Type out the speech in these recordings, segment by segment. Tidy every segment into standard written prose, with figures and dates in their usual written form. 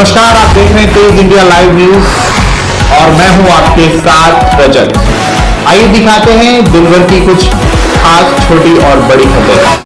नमस्कार, आप देख रहे हैं तेज इंडिया लाइव न्यूज और मैं हूं आपके साथ रजत। आइए दिखाते हैं दिन भर की कुछ खास छोटी और बड़ी खबरें।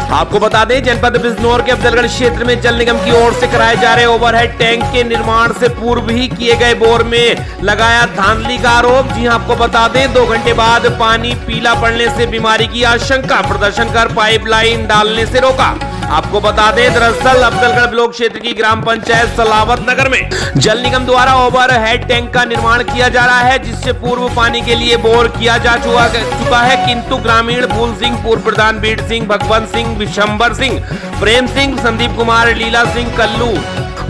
आपको बता दें, जनपद बिजनौर के अफजलगढ़ क्षेत्र में जल निगम की ओर से कराए जा रहे ओवरहेड टैंक के निर्माण से पूर्व ही किए गए बोर में लगाया धांधली का आरोप। जी हां, आपको बता दें, 2 घंटे बाद पानी पीला पड़ने से बीमारी की आशंका, प्रदर्शन कर पाइपलाइन डालने से रोका। आपको बता दें, दरअसल अफजलगढ़ ब्लॉक क्षेत्र की ग्राम पंचायत सलावत नगर में जल निगम द्वारा ओवरहेड टैंक का निर्माण किया जा रहा है, जिससे पूर्व पानी के लिए बोर किया जा चुका है, किंतु ग्रामीण फूल सिंह, पूर्व प्रधान बीड सिंह, भगवंत सिंह, विशंबर सिंह, प्रेम सिंह, संदीप कुमार, लीला सिंह, कल्लू,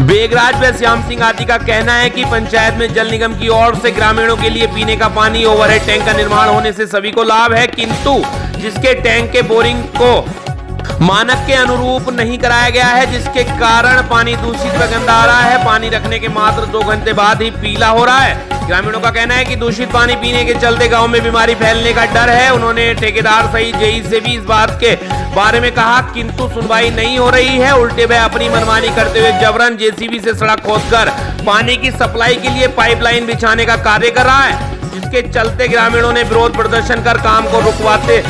बेगराज व श्याम सिंह आदि का कहना है कि पंचायत में जल निगम की ओर से ग्रामीणों के लिए पीने का पानी ओवरहेड टैंक का निर्माण होने से सभी को लाभ है, किंतु जिसके टैंक के बोरिंग को मानक के अनुरूप नहीं कराया गया है, जिसके कारण पानी दूषित व गंदा आ रहा है। पानी रखने के मात्र 2 घंटे बाद ही पीला हो रहा है। ग्रामीणों का कहना है कि दूषित पानी पीने के चलते गांव में बीमारी फैलने का डर है। उन्होंने ठेकेदार सहित जेई से भी इस बात के बारे में कहा, किंतु सुनवाई नहीं हो रही है। उल्टे वह अपनी मनमानी करते हुए जबरन जेसीबी से सड़क खोदकर पानी की सप्लाई के लिए पाइपलाइन बिछाने का कार्य कर रहा है, जिसके चलते ग्रामीणों ने विरोध प्रदर्शन कर काम को रुकवाते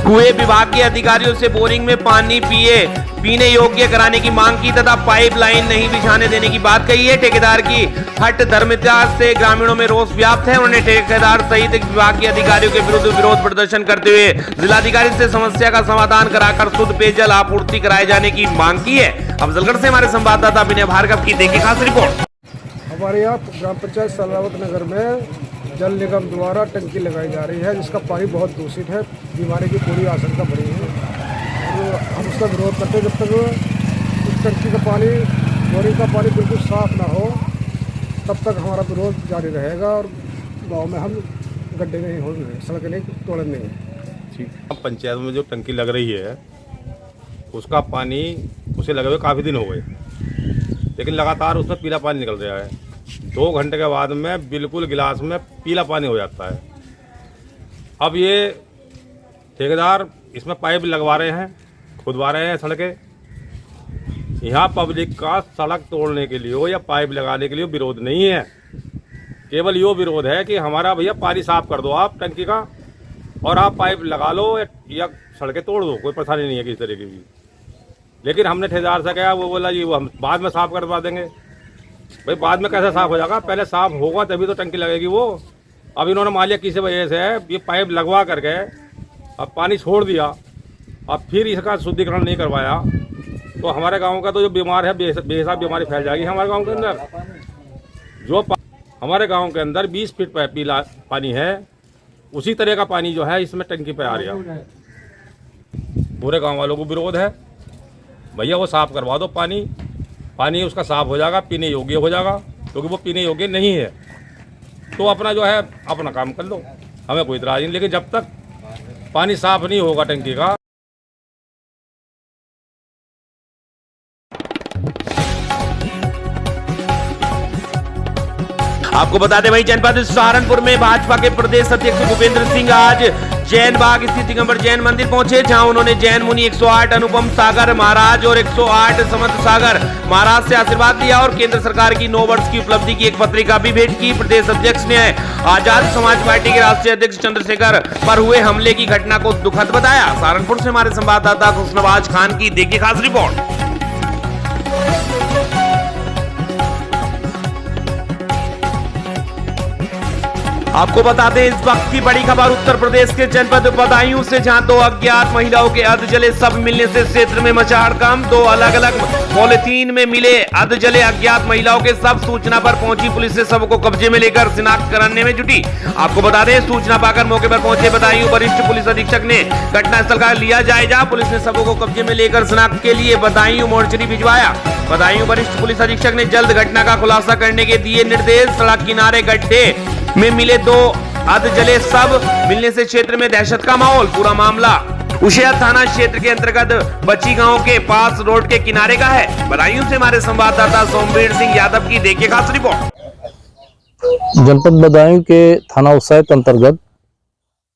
हुए विभाग के अधिकारियों से बोरिंग में पानी पीने योग्य कराने की मांग की तथा पाइपलाइन नहीं बिछाने देने की बात कही है। ठेकेदार की हट धर्मिता से ग्रामीणों में रोष व्याप्त है। उन्होंने ठेकेदार सहित विभाग के अधिकारियों के विरुद्ध विरोध प्रदर्शन करते हुए जिलाधिकारी से समस्या का समाधान कराकर शुद्ध पेयजल आपूर्ति कराए जाने की मांग की है। अफजलगढ़ से हमारे संवाददाता विनय भार्गव की देखिए खास रिपोर्ट। हमारे यहाँ ग्राम पंचायत सलावत नगर में जल निगम द्वारा टंकी लगाई जा रही है, जिसका पानी बहुत दूषित है, बीमारी की पूरी आशंका बड़ी है। और हम उसका विरोध करते जब तक उस टंकी का पानी, बोरिंग का पानी बिल्कुल साफ ना हो, तब तक हमारा विरोध जारी रहेगा और गांव में हम गड्ढे नहीं होंगे, सड़क नहीं तोड़े नहीं। ठीक, पंचायत में जो टंकी लग रही है उसका पानी उसे लगे हुए काफ़ी दिन हो गए, लेकिन लगातार उसमें पीला पानी निकल रहा है। 2 घंटे के बाद में बिल्कुल गिलास में पीला पानी हो जाता है। अब ये ठेकेदार इसमें पाइप लगवा रहे हैं, खुदवा रहे हैं सड़कें। यहाँ पब्लिक का सड़क तोड़ने के लिए या पाइप लगाने के लिए विरोध नहीं है, केवल यो विरोध है कि हमारा भैया पानी साफ कर दो आप टंकी का, और आप पाइप लगा लो या सड़कें तोड़ दो, कोई परेशानी नहीं है किसी तरीके की। लेकिन हमने ठेकेदार से कहा, वो बोला जी वो हम बाद में साफ करवा देंगे। भाई बाद में कैसे साफ हो जाएगा, पहले साफ होगा तभी तो टंकी लगेगी वो। अब इन्होंने मान लिया किसी वजह से ये पाइप लगवा करके अब पानी छोड़ दिया, अब फिर इसका शुद्धिकरण नहीं करवाया, तो हमारे गांव का तो जो बीमार है बेहिसाब बीमारी फैल जाएगी हमारे गांव के अंदर। जो हमारे गांव के अंदर 20 फीट पीला पानी है, उसी तरह का पानी जो है इसमें टंकी पे आ रहा है। पूरे गाँव वालों को विरोध है, भैया वो साफ करवा दो पानी उसका साफ हो जाएगा, पीने योग्य हो जाएगा, क्योंकि वो पीने योग्य नहीं है। तो अपना जो है अपना काम कर लो, हमें कोई इतराज नहीं, लेकिन जब तक पानी साफ नहीं होगा टंकी का। आपको बता दें, वही जनपद सहारनपुर में भाजपा के प्रदेश अध्यक्ष भूपेंद्र सिंह आज जैन बाग स्थित दिगंबर जैन मंदिर पहुंचे, जहां उन्होंने जैन मुनि 108 अनुपम सागर महाराज और 108 समंत सागर महाराज से आशीर्वाद लिया और केंद्र सरकार की 9 वर्ष की उपलब्धि की एक पत्रिका भी भेंट की। प्रदेश अध्यक्ष ने आजाद समाज पार्टी के राष्ट्रीय अध्यक्ष चंद्रशेखर पर हुए हमले की घटना को दुखद बताया। सहारनपुर से हमारे संवाददाता खुशनवाज खान की देखिए खास रिपोर्ट। आपको बता दें, इस वक्त की बड़ी खबर उत्तर प्रदेश के जनपद बदायूं से, जहां 2 अज्ञात महिलाओं के अधजले शव मिलने से क्षेत्र में मचा हड़कंप। 2 अलग अलग पॉलिथीन में मिले अधजले अज्ञात महिलाओं के शव सूचना पर पहुंची पुलिस से शव को कब्जे में लेकर शिनाख्त करने में जुटी। आपको बता दें, सूचना पाकर मौके पर पहुंचे बदायूं वरिष्ठ पुलिस अधीक्षक ने घटनास्थल का लिया जायजा। पुलिस ने शवों को कब्जे में लेकर शिनाख्त के लिए बदायूं मोर्चरी भिजवाया। बदायूं वरिष्ठ पुलिस अधीक्षक ने जल्द घटना का खुलासा करने के दिए निर्देश। सड़क किनारे गड्ढे में मिले 2 अधजले शव मिलने से क्षेत्र में दहशत का माहौल। पूरा मामला उशिया थाना क्षेत्र के अंतर्गत बची गांव के पास रोड के किनारे का है। बदायूं से हमारे संवाददाता सोमवीर सिंह यादव की देखिए खास रिपोर्ट। जनपद बदायूं के थाना उसायत अंतर्गत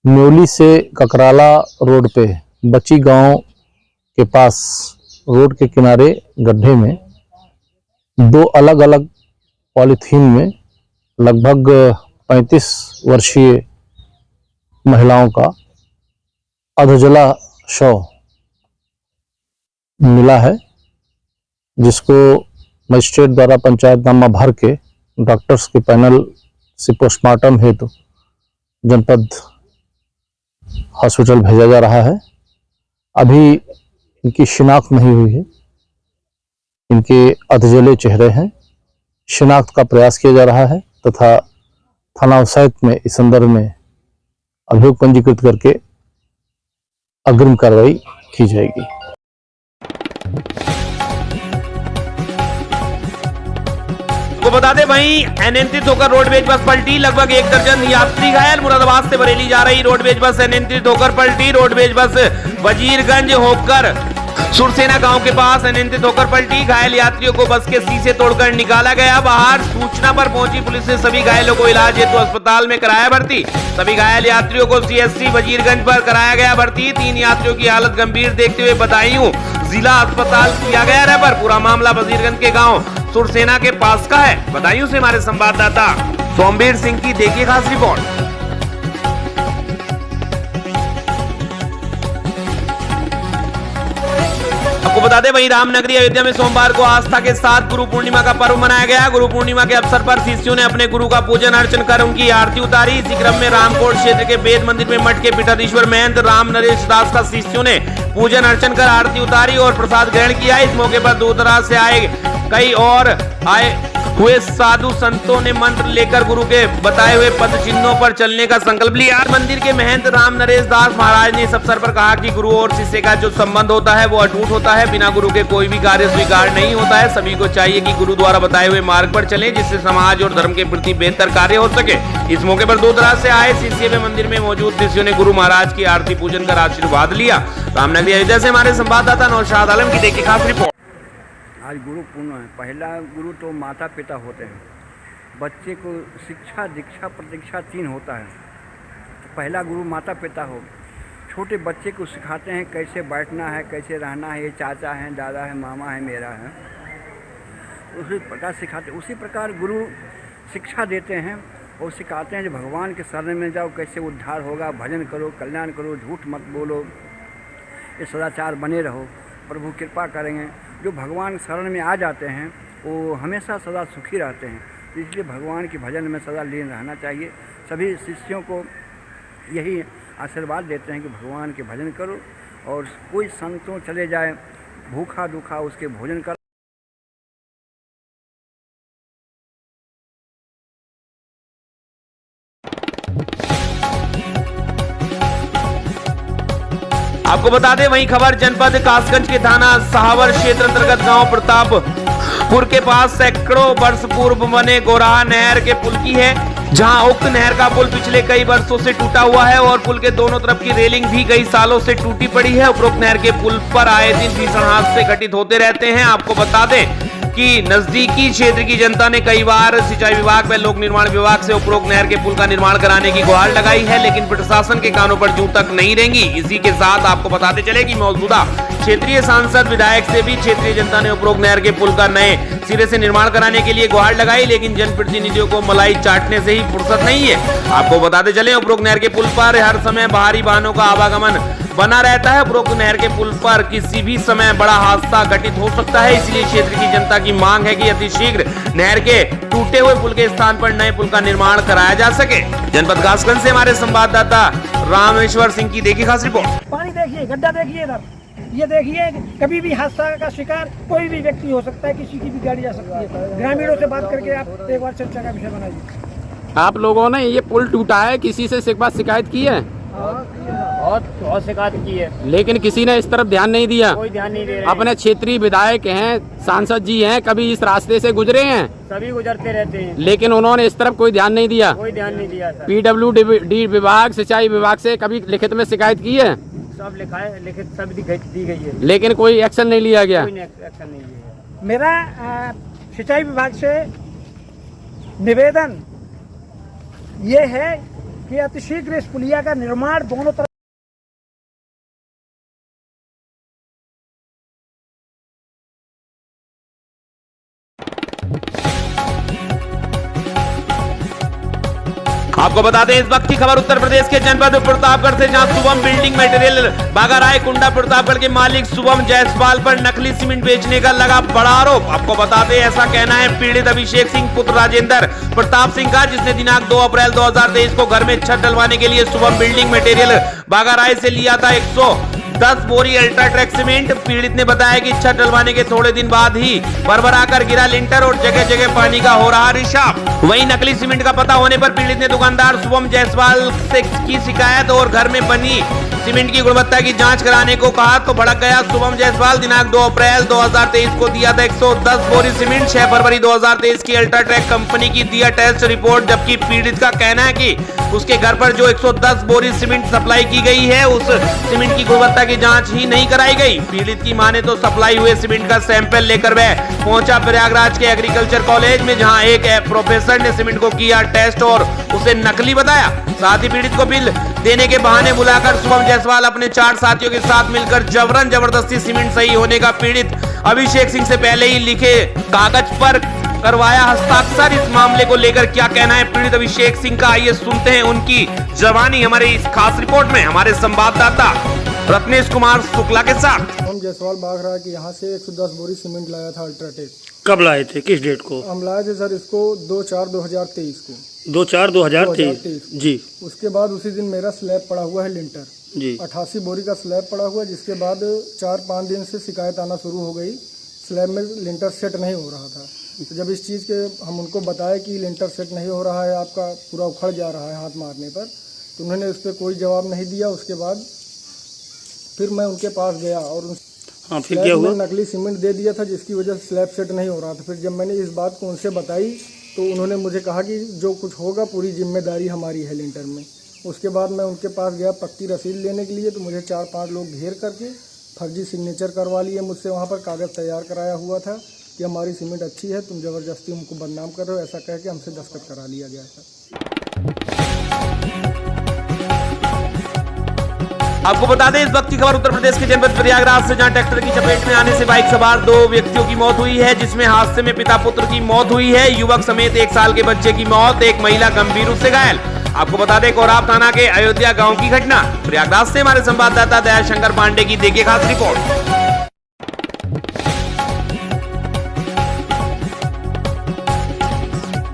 न्योली से ककराला रोड पे बची गांव के पास रोड के किनारे गड्ढे में 2 अलग अलग पॉलीथीन में लगभग 35 वर्षीय महिलाओं का अधजला शव मिला है, जिसको मजिस्ट्रेट द्वारा पंचायतनामा भर के डॉक्टर्स के पैनल से पोस्टमार्टम हेतु जनपद हॉस्पिटल भेजा जा रहा है। अभी इनकी शिनाख्त नहीं हुई है, इनके अधजले चेहरे हैं। शिनाख्त का प्रयास किया जा रहा है तथा थाना उसाइत में इस संदर्भ में अभियोग पंजीकृत करके अग्रिम कार्रवाई की जाएगी। को बता दें वहीं अनियंत्रित होकर रोडवेज बस पलटी, लगभग 1 दर्जन यात्री घायल। मुरादाबाद से बरेली जा रही रोडवेज बस अनियंत्रित होकर पलटी। रोडवेज बस वजीरगंज होकर सुरसेना गांव के पास अनियंत्रित होकर पलटी। घायल यात्रियों को बस के शीशे तोड़कर निकाला गया बाहर। सूचना पर पहुंची पुलिस ने सभी घायलों को इलाज हेतु अस्पताल में कराया भर्ती। सभी घायल यात्रियों को सीएससी वजीरगंज पर कराया गया भर्ती। 3 यात्रियों की हालत गंभीर देखते हुए बदायूं जिला अस्पताल किया गया रेफर। पूरा मामला वजीरगंज के गांव सुरसेना के पास का है। बदायूं से हमारे संवाददाता सोमवीर सिंह की देखिए खास रिपोर्ट। आपको बता दें वहीं रामनगरी अयोध्या में सोमवार को आस्था के साथ गुरु पूर्णिमा का पर्व मनाया गया। गुरु पूर्णिमा के अवसर पर शिष्यों ने अपने गुरु का पूजन अर्चन कर उनकी आरती उतारी। इसी क्रम में रामकोट क्षेत्र के वेद मंदिर में मठ के पीठाधीश्वर महंत राम नरेश दास का शिष्यों ने पूजन अर्चन कर आरती उतारी और प्रसाद ग्रहण किया। इस मौके पर दूर दराज से आए कई और आए हुए साधु संतों ने मंत्र लेकर गुरु के बताए हुए पद चिन्हों पर चलने का संकल्प लिया। मंदिर के महंत राम नरेश दास महाराज ने इस अवसर पर कहा कि गुरु और शिष्य का जो संबंध होता है वो अटूट होता है। बिना गुरु के कोई भी कार्य स्वीकार नहीं होता है। सभी को चाहिए कि गुरु द्वारा बताए हुए मार्ग पर चलें, जिससे समाज और धर्म के प्रति बेहतर कार्य हो सके। इस मौके पर दूर दराज से आए शिष्य व मंदिर में मौजूद शिष्यों ने गुरु महाराज की आरती पूजन कर आशीर्वाद लिया। रामनगरी अयोध्या से हमारे संवाददाता नौशाद आलम की देखिए खास रिपोर्ट। आज गुरु पूर्ण है। पहला गुरु तो माता पिता होते हैं। बच्चे को शिक्षा दीक्षा प्रतीक्षा 3 होता है। तो पहला गुरु माता पिता हो। छोटे बच्चे को सिखाते हैं कैसे बैठना है, कैसे रहना है। ये चाचा है, दादा है, मामा है, मेरा है, उसी प्रकार सिखाते। उसी प्रकार गुरु शिक्षा देते हैं और सिखाते हैं जो भगवान के शरण में जाओ, कैसे उद्धार होगा, भजन करो, कल्याण करो, झूठ मत बोलो, ये सदाचार बने रहो, प्रभु कृपा करेंगे। जो भगवान शरण में आ जाते हैं वो हमेशा सदा सुखी रहते हैं। इसलिए भगवान के भजन में सदा लीन रहना चाहिए। सभी शिष्यों को यही आशीर्वाद देते हैं कि भगवान के भजन करो और कोई संतों चले जाए भूखा दुखा उसके भोजन करो। आपको बता दें वहीं खबर जनपद कासगंज के थाना सहावर क्षेत्र अंतर्गत गांव प्रतापपुर के पास सैकड़ों वर्ष पूर्व बने गोराहा नहर के पुल की है, जहां उक्त नहर का पुल पिछले कई वर्षों से टूटा हुआ है और पुल के दोनों तरफ की रेलिंग भी कई सालों से टूटी पड़ी है। उपरोक्त नहर के पुल पर आए दिन भीषण हादसे घटित होते रहते हैं। आपको बता दें कि नजदीकी क्षेत्र की जनता ने कई बार सिंचाई विभाग व लोक निर्माण विभाग से उपरोक्त नहर के पुल का निर्माण कराने की गुहार लगाई है, लेकिन प्रशासन के कानों पर जूं तक नहीं रेंगी। इसी के साथ आपको बताते चले कि मौजूदा क्षेत्रीय सांसद विधायक से भी क्षेत्रीय जनता ने उपरोक्त नहर के पुल का नए सिरे से निर्माण कराने के लिए गुहार लगाई, लेकिन जनप्रतिनिधियों को मलाई चाटने से ही फुर्सत नहीं है। आपको बताते चले उपरोक्त नहर के पुल पर हर समय भारी वाहनों का आवागमन बना रहता है। उपरोक्त नहर के पुल पर किसी भी समय बड़ा हादसा घटित हो सकता है। इसलिए क्षेत्र की जनता की मांग है कि अतिशीघ्र नहर के टूटे हुए पुल के स्थान पर नए पुल का निर्माण कराया जा सके। जनपद कासगंज से हमारे संवाददाता रामेश्वर सिंह की देखिए खास रिपोर्ट। पानी देखिए, गड्ढा देखिए इधर, ये देखिए कभी भी हादसा का शिकार कोई भी व्यक्ति हो सकता है, किसी की भी गाड़ी जा सकती है। ग्रामीणों से बात करके आप एक बार चर्चा का विषय बनाइए। आप लोगों ने ये पुल टूटा है, किसी से शिकायत की है? बहुत शिकायत की है, लेकिन किसी ने इस तरफ ध्यान नहीं दिया। कोई ध्यान नहीं दे रहे। अपने क्षेत्रीय विधायक हैं, सांसद जी हैं, कभी इस रास्ते से गुजरे हैं? सभी गुजरते रहते हैं, लेकिन उन्होंने इस तरफ कोई ध्यान नहीं दिया। कोई ध्यान नहीं दिया। PWD विभाग, सिंचाई विभाग से कभी लिखित में शिकायत की है? सब लिखा है, लिखित सब दी गई है, लेकिन कोई एक्शन नहीं लिया गया। कोई एक्शन नहीं लिया। मेरा सिंचाई विभाग से निवेदन ये है कि अतिशीघ्र इस पुलिया का निर्माण दोनों तरफ आपको बता दें इस वक्त की खबर उत्तर प्रदेश के जनपद प्रतापगढ़ से, जहां शुभम बिल्डिंग मटेरियल बागाराय कुंडा प्रतापगढ़ के मालिक शुभम जायसवाल पर नकली सीमेंट बेचने का लगा बड़ा आरोप। आपको बता दें ऐसा कहना है पीड़ित अभिषेक सिंह पुत्र राजेंद्र प्रताप सिंह का, जिसने दिनांक 2 अप्रैल 2023 को घर में छत डलवाने के लिए शुभम बिल्डिंग मटेरियल बागाराय से लिया था 110 बोरी अल्ट्राट्रैक सीमेंट। पीड़ित ने बताया कि छत डलवाने के थोड़े दिन बाद ही भरभराकर गिरा लिंटर और जगह जगह पानी का हो रहा रिसाव। वहीं नकली सीमेंट का पता होने पर पीड़ित ने दुकानदार शुभम जायसवाल से की शिकायत और घर में बनी सीमेंट की गुणवत्ता की जांच कराने को कहा तो भड़क गया शुभम जायसवाल। दिनांक 2 अप्रैल 2023 को दिया था 110 बोरी सीमेंट। 6 फरवरी 2023 की अल्ट्राट्रैक कंपनी की दिया टेस्ट रिपोर्ट, जबकि पीड़ित का कहना है कि उसके घर पर जो 110 बोरी सीमेंट सप्लाई की गई है उस सीमेंट की गुणवत्ता की जांच ही नहीं कराई गई। पीड़ित की माने तो सप्लाई हुए सीमेंट का सैंपल लेकर वह पहुंचा प्रयागराज के एग्रीकल्चर कॉलेज में, जहां एक प्रोफेसर ने सीमेंट को किया टेस्ट और उसे नकली बताया। साथ ही पीड़ित को बिल देने के बहाने बुलाकर शुभम जायसवाल अपने 4 साथियों के साथ मिलकर जबरन जबरदस्ती सीमेंट सही होने का पीड़ित अभिषेक सिंह से पहले ही लिखे कागज पर करवाया हस्ताक्षर। इस मामले को लेकर क्या कहना है पीड़ित अभिषेक सिंह का, आइए सुनते हैं उनकी जबानी हमारे इस खास रिपोर्ट में हमारे संवाददाता रत्नेश कुमार शुक्ला के साथ। हम जायसवाल बागरा के यहाँ से 110 बोरी सीमेंट लाया था अल्ट्राटेक। कब लाए थे, किस डेट को? हम लाए थे सर इसको 2/4/2023 को। 2/4/2023 जी। उसके बाद उसी दिन मेरा स्लैब पड़ा हुआ है लिंटर जी। 88 बोरी का स्लैब पड़ा हुआ है, जिसके बाद 4-5 दिन से शिकायत आना शुरू हो गई। स्लैब में लिंटर सेट नहीं हो रहा था। तो जब इस चीज़ के हम उनको बताए कि लिंटर सेट नहीं हो रहा है, आपका पूरा उखड़ जा रहा है हाथ मारने पर, तो उन्होंने उस पर कोई जवाब नहीं दिया। उसके बाद फिर मैं उनके पास गया और हाँ, फिर क्या हुआ? नकली सीमेंट दे दिया था, जिसकी वजह से स्लैब सेट नहीं हो रहा था। फिर जब मैंने इस बात को उनसे बताई तो उन्होंने मुझे कहा कि जो कुछ होगा पूरी जिम्मेदारी हमारी है लिंटर में। उसके बाद मैं उनके पास गया पक्की रसीद लेने के लिए, तो मुझे 4-5 लोग घेर करके फर्जी सिग्नेचर करवा लिए मुझसे। वहाँ पर कागज़ तैयार कराया हुआ था कि हमारी सीमेंट अच्छी है, तुम ज़बरदस्ती हमको बदनाम कर रहे हो, ऐसा कह के हमसे दस्तखत करा लिया गया था। आपको बता दें इस वक्त की खबर उत्तर प्रदेश के जनपद प्रयागराज से, जहां ट्रैक्टर की चपेट में आने से बाइक सवार 2 व्यक्तियों की मौत हुई है, जिसमें हादसे में पिता पुत्र की मौत हुई है। युवक समेत 1 साल के बच्चे की मौत, एक महिला गंभीर रूप से घायल। आपको बता दें कोराब थाना के अयोध्या गांव की घटना। प्रयागराज से हमारे संवाददाता दयाशंकर पांडे की देखिए खास रिपोर्ट।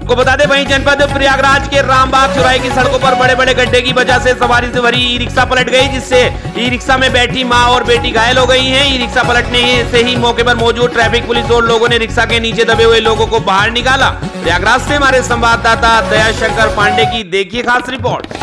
को बता दें वहीं जनपद प्रयागराज के रामबाग चौराहे की सड़कों पर बड़े बड़े गड्ढे की वजह से सवारी से भरी ई रिक्शा पलट गई, जिससे ई रिक्शा में बैठी मां और बेटी घायल हो गई हैं। ई रिक्शा पलटने से ही मौके पर मौजूद ट्रैफिक पुलिस और लोगों ने रिक्शा के नीचे दबे हुए लोगों को बाहर निकाला। प्रयागराज से हमारे संवाददाता दयाशंकर पांडे की देखिए खास रिपोर्ट।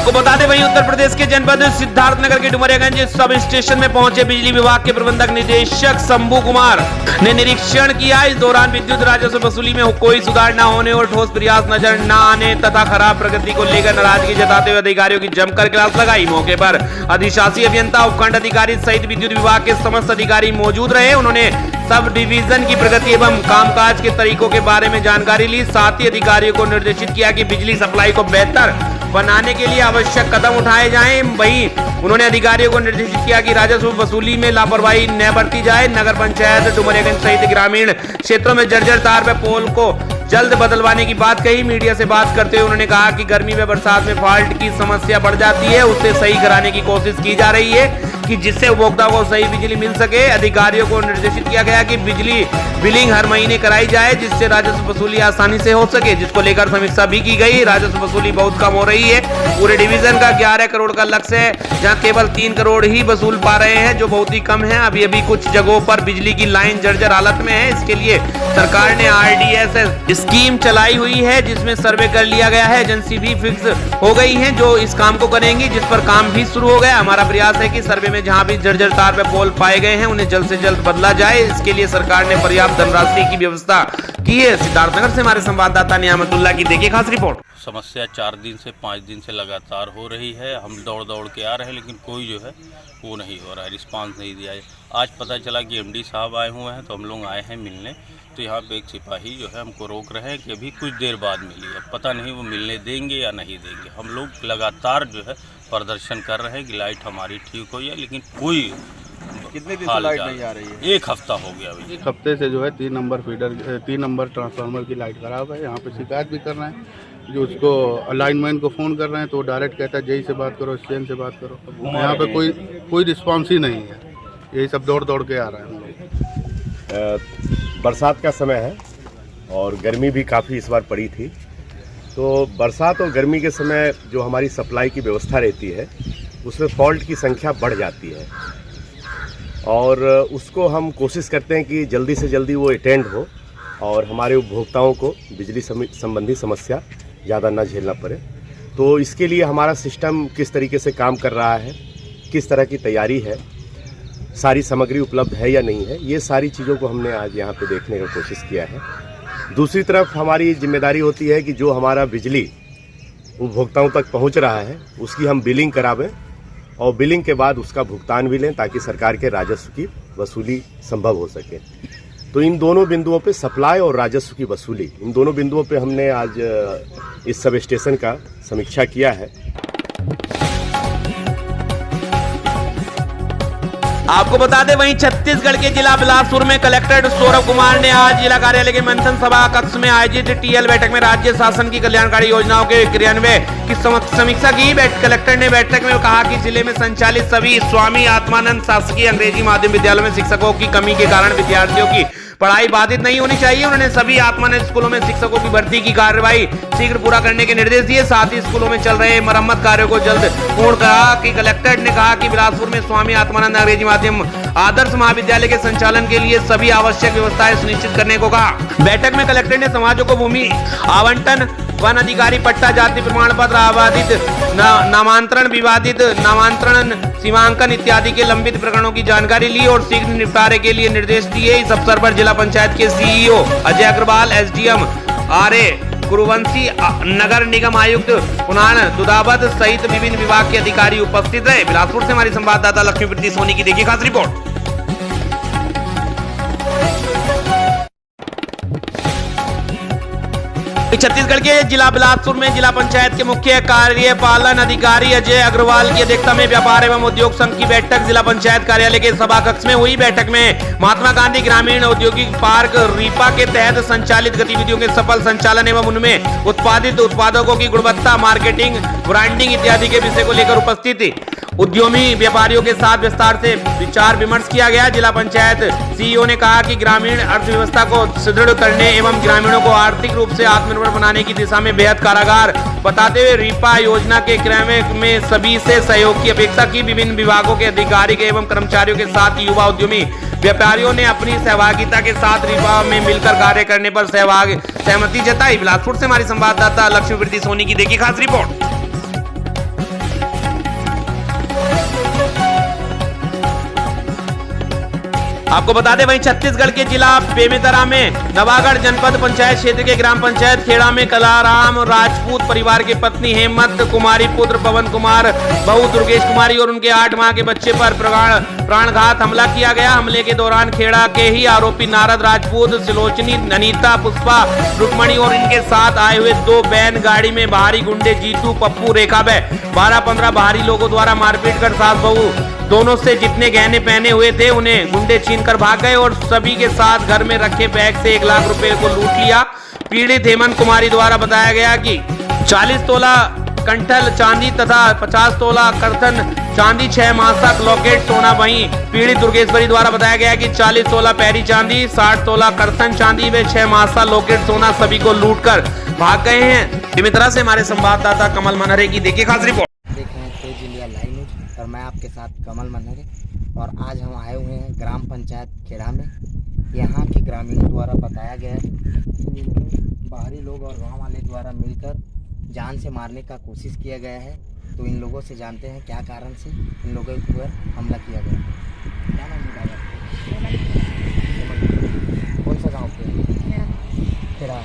को बता दें वहीं उत्तर प्रदेश के जनपद सिद्धार्थनगर के डुमरियागंज सब स्टेशन में पहुंचे बिजली विभाग के प्रबंधक निदेशक शंभू कुमार ने निरीक्षण किया। इस दौरान विद्युत राजस्व वसूली में कोई सुधार न होने और ठोस प्रयास नजर न आने तथा खराब प्रगति को लेकर नाराजगी जताते हुए अधिकारियों की जमकर क्लास लगाई। मौके पर अधिशासी अभियंता, उपखंड अधिकारी सहित विद्युत विभाग के समस्त अधिकारी मौजूद रहे। उन्होंने सब डिवीजन की प्रगति एवं कामकाज के तरीकों के बारे में जानकारी ली। साथ ही अधिकारियों को निर्देशित किया कि बिजली सप्लाई को बेहतर बनाने के लिए आवश्यक कदम उठाए जाएं। वहीं उन्होंने अधिकारियों को निर्देशित किया कि राजस्व वसूली में लापरवाही न बरती जाए। नगर पंचायत डुमरियागंज सहित ग्रामीण क्षेत्रों में जर्जर तार व पोल को जल्द बदलवाने की बात कही। मीडिया से बात करते हुए उन्होंने कहा कि गर्मी में बरसात में फॉल्ट की समस्या बढ़ जाती है, उसे सही कराने की कोशिश की जा रही है कि जिससे उपभोक्ता को सही बिजली मिल सके। अधिकारियों को निर्देशित किया गया कि बिजली बिलिंग हर महीने कराई जाए, जिससे राजस्व वसूली आसानी से हो सके, जिसको लेकर समीक्षा भी की गई। राजस्व वसूली बहुत कम हो रही है। पूरे डिवीजन का 11 करोड़ का लक्ष्य है, जहां केवल 3 करोड़ ही वसूल पा रहे हैं, जो बहुत ही कम है। अभी अभी कुछ जगहों पर बिजली की लाइन जर्जर हालत में है। इसके लिए सरकार ने RDSS स्कीम चलाई हुई है, जिसमें सर्वे कर लिया गया है। एजेंसी भी फिक्स हो गई है जो इस काम को करेंगी, जिस पर काम भी शुरू हो गया। हमारा प्रयास है कि सर्वे में जहां भी जर्जर तार पे पोल पाए गए हैं उन्हें जल्द से जल्द बदला जाए। इसके लिए सरकार ने पर्याप्त धनराशि की व्यवस्था की है। सिद्धार्थनगर से हमारे संवाददाता नियामतुल्लाह की देखिए खास रिपोर्ट। समस्या 4 दिन से 5 दिन से लगातार हो रही है। हम दौड़ दौड़ के आ रहे हैं, लेकिन कोई जो है वो नहीं हो रहा है, रिस्पांस नहीं दिया है। आज पता चला कि MD साहब आए हुए हैं, तो हम लोग आए हैं मिलने। तो यहाँ पे एक सिपाही जो है हमको रोक रहे हैं कि अभी कुछ देर बाद मिलिए। अब पता नहीं वो मिलने देंगे या नहीं देंगे। हम लोग लगातार जो है प्रदर्शन कर रहे हैं कि लाइट हमारी ठीक हो जाए, लेकिन कोई कितने दिन से लाइट नहीं आ रही है? 1 हफ्ता हो गया अभी। एक हफ्ते से जो है 3 नंबर ट्रांसफार्मर की लाइट खराब है। यहाँ पे शिकायत भी कर रहे हैं, जो उसको अलाइनमैन को फ़ोन कर रहे हैं तो वो डायरेक्ट कहता है जेई से बात करो, स्टेन से बात करो। यहाँ पे कोई रिस्पॉन्स ही नहीं है, यही सब दौड़ दौड़ के आ रहे हैं हम लोग। बरसात का समय है और गर्मी भी काफ़ी इस बार पड़ी थी, तो बरसात और गर्मी के समय जो हमारी सप्लाई की व्यवस्था रहती है उसमें फॉल्ट की संख्या बढ़ जाती है और उसको हम कोशिश करते हैं कि जल्दी से जल्दी वो अटेंड हो और हमारे उपभोक्ताओं को बिजली संबंधी समस्या ज़्यादा ना झेलना पड़े। तो इसके लिए हमारा सिस्टम किस तरीके से काम कर रहा है, किस तरह की तैयारी है, सारी सामग्री उपलब्ध है या नहीं है, ये सारी चीज़ों को हमने आज यहाँ पे देखने का कोशिश किया है। दूसरी तरफ हमारी जिम्मेदारी होती है कि जो हमारा बिजली उपभोक्ताओं तक पहुँच रहा है उसकी हम बिलिंग करावें और बिलिंग के बाद उसका भुगतान भी लें ताकि सरकार के राजस्व की वसूली संभव हो सके। तो इन दोनों बिंदुओं पे सप्लाई और राजस्व की वसूली, इन दोनों बिंदुओं पे हमने आज इस सब स्टेशन का समीक्षा किया है। आपको बता दें वहीं छत्तीसगढ़ के जिला बिलासपुर में कलेक्टर सौरभ कुमार ने आज जिला कार्यालय के मंथन सभा कक्ष में आयोजित टीएल बैठक में राज्य शासन की कल्याणकारी योजनाओं के क्रियान्वयन की समीक्षा की। कलेक्टर ने बैठक में कहा कि जिले में संचालित सभी स्वामी आत्मानंद शासकीय अंग्रेजी माध्यम विद्यालयों में शिक्षकों की कमी के कारण विद्यार्थियों की पढ़ाई बाधित नहीं होनी चाहिए। उन्होंने सभी आत्मानंद स्कूलों में शिक्षकों की भर्ती की कार्यवाही शीघ्र पूरा करने के निर्देश दिए। साथ ही स्कूलों में चल रहे मरम्मत कार्यों को जल्द पूर्ण करा कि कलेक्टर ने कहा कि बिलासपुर में स्वामी आत्मानंद अंग्रेजी माध्यम आदर्श महाविद्यालय के संचालन के लिए सभी आवश्यक व्यवस्थाएं सुनिश्चित करने को कहा। बैठक में कलेक्टर ने समाजों को भूमि आवंटन, वन अधिकारी पट्टा, जाति प्रमाण पत्र, आबादित नामांतरण, विवादित नामांतरण, सीमांकन इत्यादि के लंबित प्रकरणों की जानकारी ली और शीघ्र निपटारे के लिए निर्देश दिए। इस अवसर पर जिला पंचायत के CEO Ajay Agrawal, SDM RA Kuruvanshi, नगर निगम आयुक्त पुनान दुदावत सहित विभिन्न विभाग के अधिकारी उपस्थित रहे। बिलासपुर से हमारी संवाददाता लक्ष्मीप्रीति सोनी की देखिए खास रिपोर्ट। छत्तीसगढ़ के जिला बिलासपुर में जिला पंचायत के मुख्य कार्यपालन अधिकारी अजय अग्रवाल की अध्यक्षता में व्यापार एवं उद्योग संघ की बैठक जिला पंचायत कार्यालय के सभा कक्ष में हुई। बैठक में महात्मा गांधी ग्रामीण औद्योगिक पार्क रीपा के तहत संचालित गतिविधियों के सफल संचालन एवं उनमें उत्पादित उत्पादकों की गुणवत्ता, मार्केटिंग, ब्रांडिंग इत्यादि के विषय को लेकर उपस्थित उद्यमी व्यापारियों के साथ विस्तार से विचार विमर्श किया गया। जिला पंचायत सीईओ ने कहा कि ग्रामीण अर्थव्यवस्था को सुदृढ़ करने एवं ग्रामीणों को आर्थिक रूप से आत्मनिर्भर बनाने की दिशा में बेहद कारगर बताते हुए रीपा योजना के क्रियान्वयन में सभी से सहयोग की अपेक्षा की। विभिन्न विभागों के अधिकारी एवं कर्मचारियों के साथ युवा उद्यमी व्यापारियों ने अपनी सहभागिता के साथ रीपा में मिलकर कार्य करने पर सहमति जताई। बिलासपुर से हमारी संवाददाता लक्ष्मीप्रीति सोनी की देखिए खास रिपोर्ट। आपको बता दें वहीं छत्तीसगढ़ के जिला बेमेतरा में नवागढ़ जनपद पंचायत क्षेत्र के ग्राम पंचायत खेड़ा में कलाराम राजपूत परिवार की पत्नी हेमंत कुमारी, पुत्र पवन कुमार, बहू दुर्गेश कुमारी और उनके 8 माह के बच्चे पर प्राणघात हमला किया गया। हमले के दौरान खेड़ा के ही आरोपी नारद राजपूत, सिलोचनी, अनीता, पुष्पा, रुक्मणी और इनके साथ आए हुए 2 बैन गाड़ी में बाहरी गुंडे जीतू, पप्पू, रेखा व 12-15 बाहरी लोगों द्वारा मारपीट कर सास बहू दोनों से जितने गहने पहने हुए थे उन्हें गुंडे छीन कर भाग गए और सभी के साथ घर में रखे बैग से 1 लाख रुपए को लूट लिया। पीड़ित हेमंत कुमारी द्वारा बताया गया कि 40 तोला कंठल चांदी तथा 50 तोला करथन चांदी, 6 मासक लॉकेट सोना। वहीं पीड़ित दुर्गेश्वरी द्वारा बताया गया कि 40 तोला पैरी चांदी, 60 तोला करथन चांदी व 6 मासा लॉकेट सोना सभी को लूट कर भाग गए हैं। बेमेतरा से हमारे संवाददाता कमल मनहरे की देखिए खास रिपोर्ट। और मैं आपके साथ कमल मनहरे और आज हम आए हुए हैं ग्राम पंचायत खेड़ा में। यहाँ के ग्रामीणों द्वारा बताया गया है कि बाहरी लोग और गांव वाले द्वारा मिलकर जान से मारने का कोशिश किया गया है। तो इन लोगों से जानते हैं क्या कारण से इन लोगों के ऊपर हमला किया गया। क्या नाम है? कौन सा गाँव के? खेड़ा।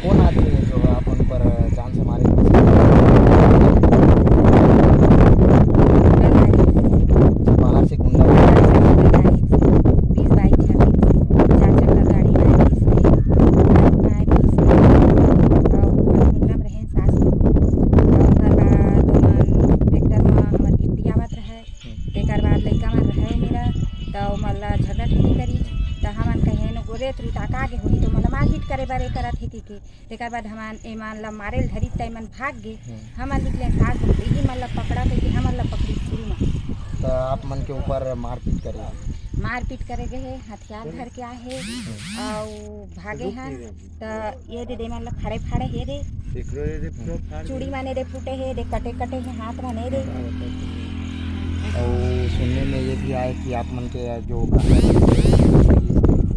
कौन आदमी है जो आप उन पर जान से मारे? बाहर से गुंडा 20 बाइक 4 चक्का गाड़ी में 20 रहे सास ट्रैक्टर में हमर गिट्टी आवत रहे। एक बाद लड़का है मेरा तो मला झगड़ा ठेकी करी तो हमन कहे न गोरे तू ताका के होई तो मला मारपीट करे बारे करत है के तेकर बाद हमन एमान ला मारेल धरी तय मन भाग गे हमन निकले साथ ही मन ला पकड़ा तो हमन ला पकड़ी शुरू में तो आप मन के ऊपर मारपीट करे गए हथियार धर के आए और भागे हैं तो ये दे मन ला फाड़े फाड़े हे रे चूड़ी माने रे फूटे है रे कटे कटे है हाथ माने रे। और सुनने में ये भी आया कि आप मन के जो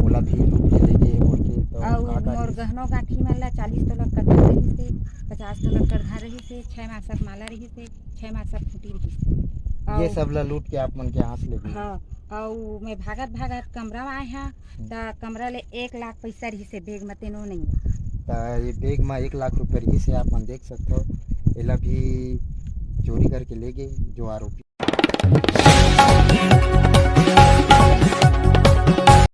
ओला भी लूट के ले गए बोल के तो और मोर गहनो गाठी मन ला 40 तोला कटधा रही से 50 तोला कटधा रही से 6 मासक माला रही से 6 मासक फूटी रही से ये सब ला लूट के आप मन के यहाँ से ले गए। हाँ और मैं भागत कमरा में आया हाँ तो कमरा ले 1 लाख पैसा रही से बेग में तेनो नहीं तो ये बेग में 1 लाख रुपये रही से आप मन देख सकते हो एला भी चोरी करके ले गए जो आरोपी।